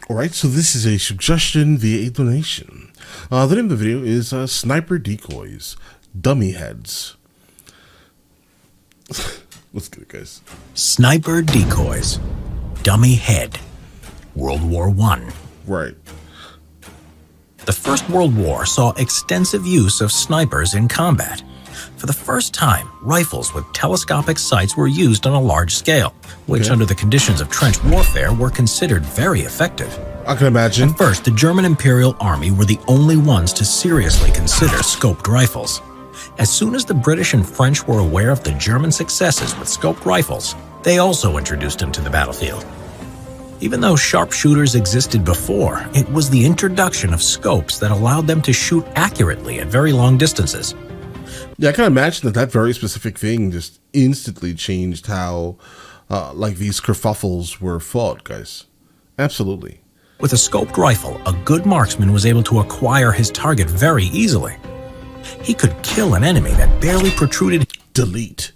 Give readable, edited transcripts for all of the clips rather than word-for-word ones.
All right, so this is a suggestion via a donation. The name of the video is Sniper Decoys, Dummy Heads. Let's get it, guys. Sniper Decoys, Dummy Head, World War I. Right. The First World War saw extensive use of snipers in combat. For the first time, rifles with telescopic sights were used on a large scale, which under the conditions of trench warfare were considered very effective. I can imagine. At first, the German Imperial Army were the only ones to seriously consider scoped rifles. As soon as the British and French were aware of the German successes with scoped rifles, they also introduced them to the battlefield. Even though sharpshooters existed before, it was the introduction of scopes that allowed them to shoot accurately at very long distances. Yeah, I can imagine that very specific thing just instantly changed how, these kerfuffles were fought, guys. Absolutely. With a scoped rifle, a good marksman was able to acquire his target very easily. He could kill an enemy that barely protruded Delete.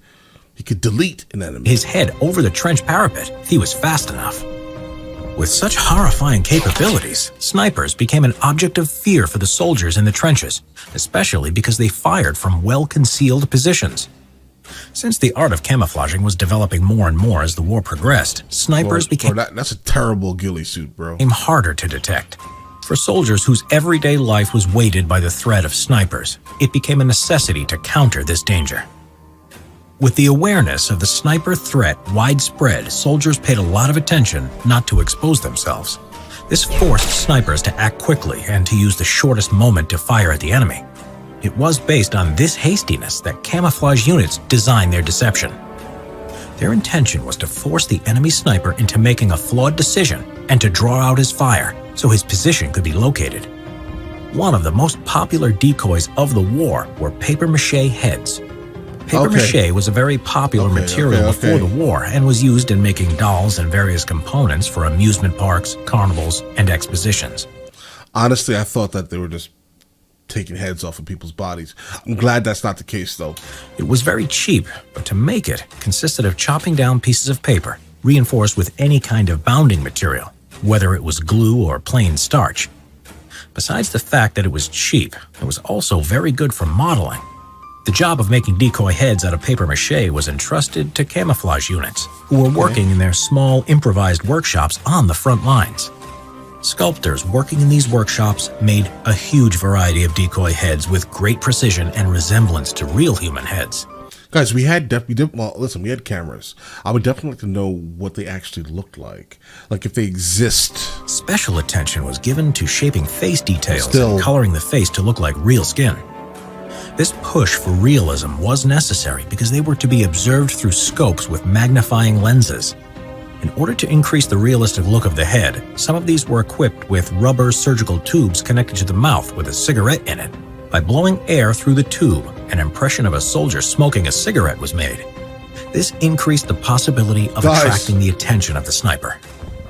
He could delete an enemy. his head over the trench parapet if he was fast enough. With such horrifying capabilities, snipers became an object of fear for the soldiers in the trenches, especially because they fired from well-concealed positions. Since the art of camouflaging was developing more and more as the war progressed, snipers became that's a terrible ghillie suit, bro. harder to detect. For soldiers whose everyday life was weighted by the threat of snipers, it became a necessity to counter this danger. With the awareness of the sniper threat widespread, soldiers paid a lot of attention not to expose themselves. This forced snipers to act quickly and to use the shortest moment to fire at the enemy. It was based on this hastiness that camouflage units designed their deception. Their intention was to force the enemy sniper into making a flawed decision and to draw out his fire so his position could be located. One of the most popular decoys of the war were papier-mâché heads. Papier-mâché was a very popular material before the war and was used in making dolls and various components for amusement parks, carnivals, and expositions. Honestly, I thought that they were just taking heads off of people's bodies. I'm glad that's not the case, though. It was very cheap, but to make it consisted of chopping down pieces of paper, reinforced with any kind of bounding material, whether it was glue or plain starch. Besides the fact that it was cheap, it was also very good for modeling. The job of making decoy heads out of papier-mâché was entrusted to camouflage units, who were working in their small improvised workshops on the front lines. Sculptors working in these workshops made a huge variety of decoy heads with great precision and resemblance to real human heads. Guys, we had cameras. I would definitely like to know what they actually looked like if they exist. Special attention was given to shaping face details and coloring the face to look like real skin. This push for realism was necessary because they were to be observed through scopes with magnifying lenses. In order to increase the realistic look of the head, some of these were equipped with rubber surgical tubes connected to the mouth with a cigarette in it. By blowing air through the tube, an impression of a soldier smoking a cigarette was made. This increased the possibility of attracting the attention of the sniper.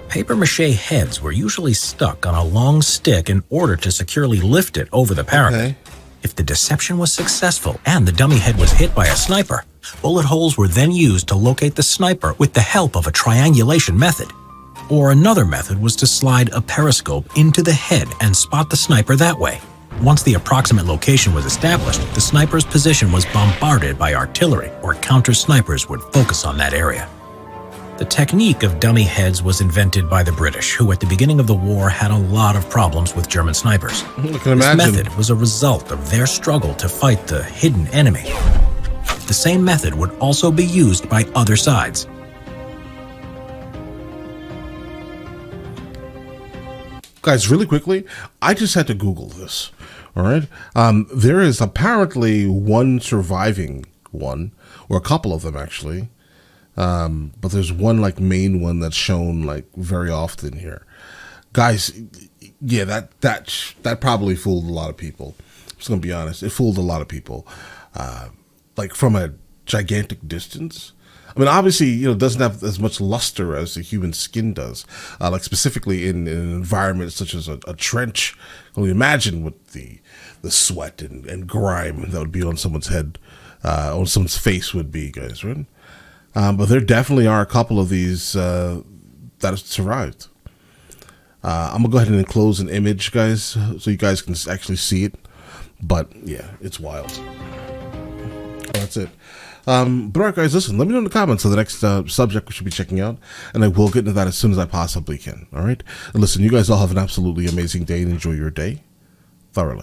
Papier-mâché heads were usually stuck on a long stick in order to securely lift it over the parapet. If the deception was successful and the dummy head was hit by a sniper, bullet holes were then used to locate the sniper with the help of a triangulation method. Or another method was to slide a periscope into the head and spot the sniper that way. Once the approximate location was established, the sniper's position was bombarded by artillery, or counter-snipers would focus on that area. The technique of dummy heads was invented by the British, who at the beginning of the war had a lot of problems with German snipers. This method was a result of their struggle to fight the hidden enemy. The same method would also be used by other sides. Guys, really quickly, I just had to Google this. All right. There is apparently one surviving one, or a couple of them actually. But there's one main one that's shown very often here. Guys, yeah, that probably fooled a lot of people. I'm just gonna be honest. It fooled a lot of people. From a gigantic distance. I mean, obviously, it doesn't have as much luster as the human skin does. Specifically in an environment such as a trench. Only imagine what the sweat and grime that would be on someone's head, on someone's face would be, guys, right? But there definitely are a couple of these that have survived. I'm gonna go ahead and enclose an image, guys, so you guys can actually see it. But yeah, it's wild. That's it. But all right, guys, listen, let me know in the comments of the next subject we should be checking out, and I will get into that as soon as I possibly can. All right? And listen, you guys all have an absolutely amazing day and enjoy your day thoroughly.